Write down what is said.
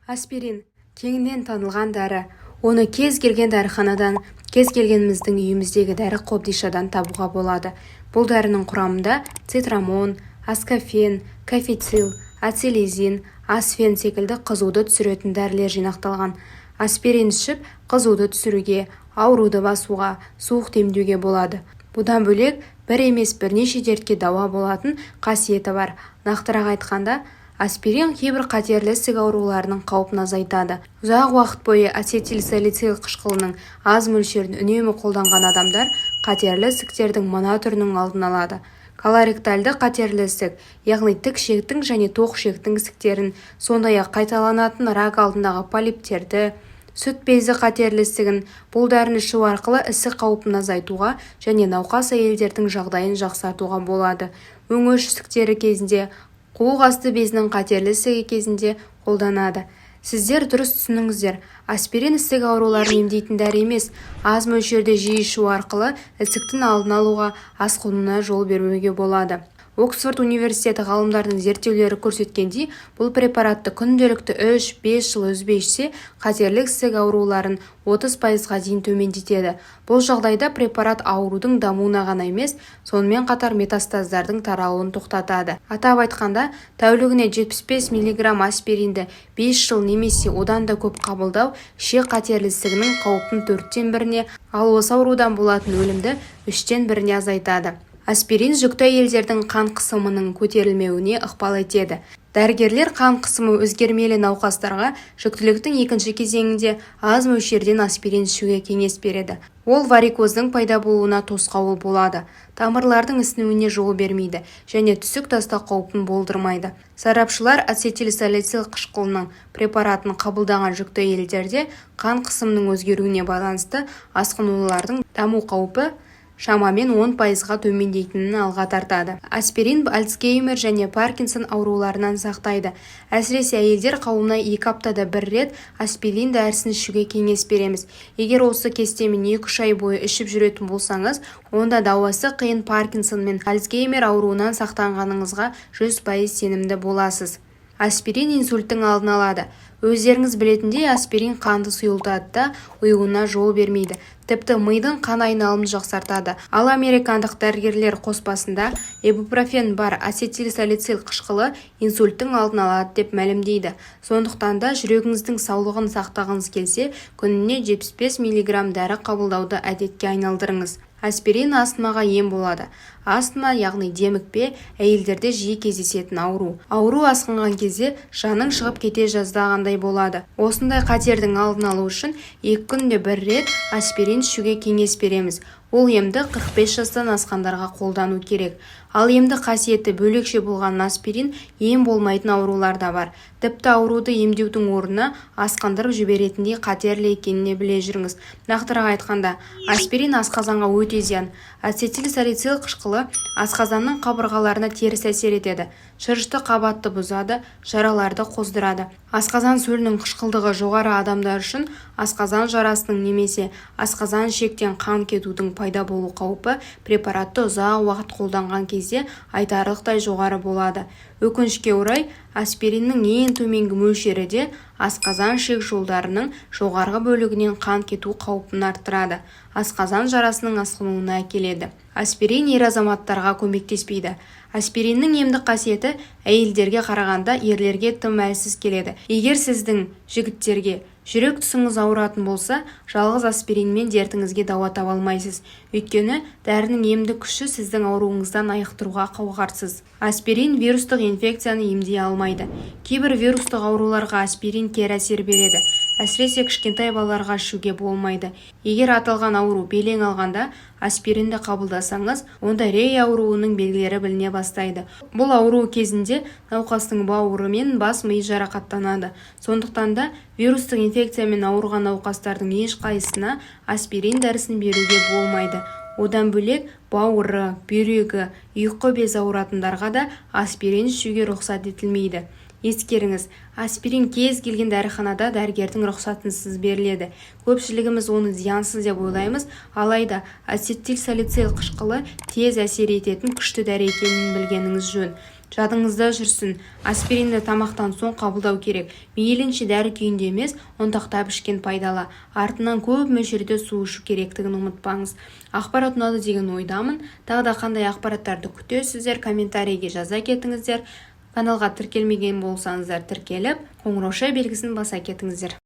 Аспирин кеңінен танылған дәрі. Оны кез келген дәріханадан, кез келгеніміздің үйіміздегі дәрі қобдишадан табуға болады. Бұл дәрінің құрамында цитрамон, аскофен, кафецил, ацилизин, асфен секілді қызуды түсіретін дәрілер жинақталған. Аспирин ішіп, қызуды түсіруге, ауруды басуға, суық демдеуге болады. Бұдан бөлек бір емес бірнеше дертке дауа болатын қасиеті бар. Нақтырақ айтқанда, аспирин кейбір қатерлі ісік ауруларының қаупін азайтады. Ұзақ уақыт бойы ацетилсалицил қышқылының аз мөлшерін үнемі қолданған адамдар қатерлі ісіктердің мына түрінің алдын алады. Колоректальды қатерлі ісік, яғни тік ішектің және тоқ ішектің ісіктерін, сондай-ақ қайталанатын рак алдындағы полиптерді, сүт безі қатерлі ісігін, бұл дәріні ішу арқылы ісік қаупін азайтуға және науқас әйелдердің жағдайын жақсартуға болады. Өңеш ісіктері кезінде, қуық асты безінің қатерлі ісігі кезінде қолданады. Сіздер дұрыс түсініңіздер, аспирин ісік ауруларын емдейтін дәрі емес, аз мөлшерде жиі ішу арқылы ісіктің алдын алуға, асқынуына жол бермеуге болады. Оксфорд университеті ғалымдарының зерттеулері көрсеткендей, бұл препаратты күнделікті 3-5 жыл үзбей ішсе, қатерлі ісік ауруларын 30%-ға дейін төмендетеді. Бұл жағдайда препарат аурудың дамуына ғана емес, сонымен қатар метастаздардың таралуын тоқтатады. Атап айтқанда, тәулігіне 75 мг аспиринді 5 жыл немесе одан да көп қабылдау ішек қатерлі ісігінің қаупін 4-тен 1-не, ал осы аурудан болатын өлімді 3-тен 1-не азайтады. Аспирин жүкті әйелдердің қан қысымының көтерілмеуіне ықпал етеді. Дәрігерлер қан қысымы өзгермелі науқастарға жүктіліктің екінші кезеңінде аз мөлшерден аспирин ішуге кеңес береді. Ол варикоздың пайда болуына тосқауыл болады, тамырлардың ісінуіне жол бермейді және түсік тастау қаупін болдырмайды. Сарапшылар ацетилсалицил қышқылының препаратын қабылдаған жүкті әйелдерде қан қысымының өзгеруіне байланысты асқынулардың даму қаупі шамамен 10%-ға төмендейтінін алға тартады. Аспирин Альцгеймер және Паркинсон ауруларынан сақтайды. Әсіресе әйелдер қауымына 2 аптада 1 рет аспирин дәрісін ішуге кеңес береміз. Егер осы кестемен 2-3 ай бойы ішіп жүретін болсаңыз, онда дауасы қиын Паркинсон мен Альцгеймер ауруынан сақтанғаныңызға 100% сенімді боласыз. Аспирин инсульттің алдын алады. Өздеріңіз білетіндей, аспирин қанды сұйылтады да ұйуына жол бермейді. Тіпті мидың қан айналымын жақсартады. Ал американдық дәрігерлер қоспасында ибупрофен бар ацетилсалицил қышқылы инсульттің алдын алады деп мәлімдейді. Сондықтан да жүрегіңіздің саулығын сақтағыңыз келсе, күніне 75 мг дәрі қабылдауды әдетке айналдырыңыз. Аспирин астмаға ем болады. Астма, яғни демікпе, әйелдерде жиі кездесетін ауру. Ауру асқынған кезде жаның шығып кете жаздағандай болады. Осындай қатердің алдын алу үшін 2 күнде 1 рет аспирин ішуге кеңес береміз. Ол емді 45 жастан асқандарға қолдану керек. Ал емді қасиеті бөлекше болған аспирин ем болмайтын аурулар да бар. Тіпті ауруды емдеудің орнына асқандырып жіберетіндей қатерлі екеніне біле жүріңіз. Нақтырақ айтқанда, аспирин асқазанға өте зиян. Ацетилсалицил қышқылы асқазанның қабырғаларына теріс әсер етеді. Шырышты қабатты бұзады, жараларды қоздырады. Асқазан сөлінің қышқылдығы жоғары адамдар үшін асқазан жарасының немесе асқазан ішектен қан кетудің пайда болу қаупі препаратты ұзақ уақыт қолданған кезде айтарлықтай жоғары болады. Өкінішке орай, аспириннің ең төменгі мөлшері де асқазан ішек жолдарының жоғарғы бөлігінен қан кету қаупін арттырады. Асқазан жарасының асқынуына әкеледі. Аспирин ер азаматтарға көмектеспейді. Аспириннің емдік қасиеті әйелдерге қарағанда ерлерге тым әлсіз келеді. Егер сіздің жігіттерге жүрек тұсыңыз ауыратын болса, жалғыз аспиринмен дертіңізге дауа таба алмайсыз. Өйткені дәрінің емдік күші сіздің ауруыңыздан айықтыруға қауқарсыз. Аспирин вирустық инфекцияны емдей алмайды. Кейбір вирустық ауруларға аспирин кері әсер береді. Әсіресе кішкентай балаларға ішуге болмайды. Егер аталған ауру белең алғанда аспиринді қабылдасаңыз, онда рей ауруының белгілері біліне бастайды. Бұл ауру кезінде науқастың бауыры мен бас миы жарақаттанады. Сондықтан да вирустық инфекциямен ауырған науқастардың ешқайсысына аспирин дәрісін беруге болмайды. Одан бөлек бауыры, бүйрегі, ұйқы безі ауыратындарға да аспирин ішуге рұқсат етілмейді. Ескеріңіз, аспирин кез келген дәріханада дәрігердің рұқсатынсыз беріледі. Көпшілігіміз оны зиянсыз деп ойлаймыз, алайда ацетилсалицил қышқылы тез әсер ететін күшті дәрі екенін білгеніңіз жөн. Жадыңызда жүрсін, аспиринді тамақтан соң қабылдау керек. Мейлінше дәрі күйінде емес, ұнтақтап ішкен пайдалы. Артынан көп мөлшерде су ішу керектігін ұмытпаңыз. Ақпарат ұнады деген ойдамын. Тағы да қандай ақпараттарды күтесіздер, комментарийге жаза кетіңіздер. Каналға тіркелмеген болсаңыздар тіркеліп, қоңырауша белгісін баса кетіңіздер.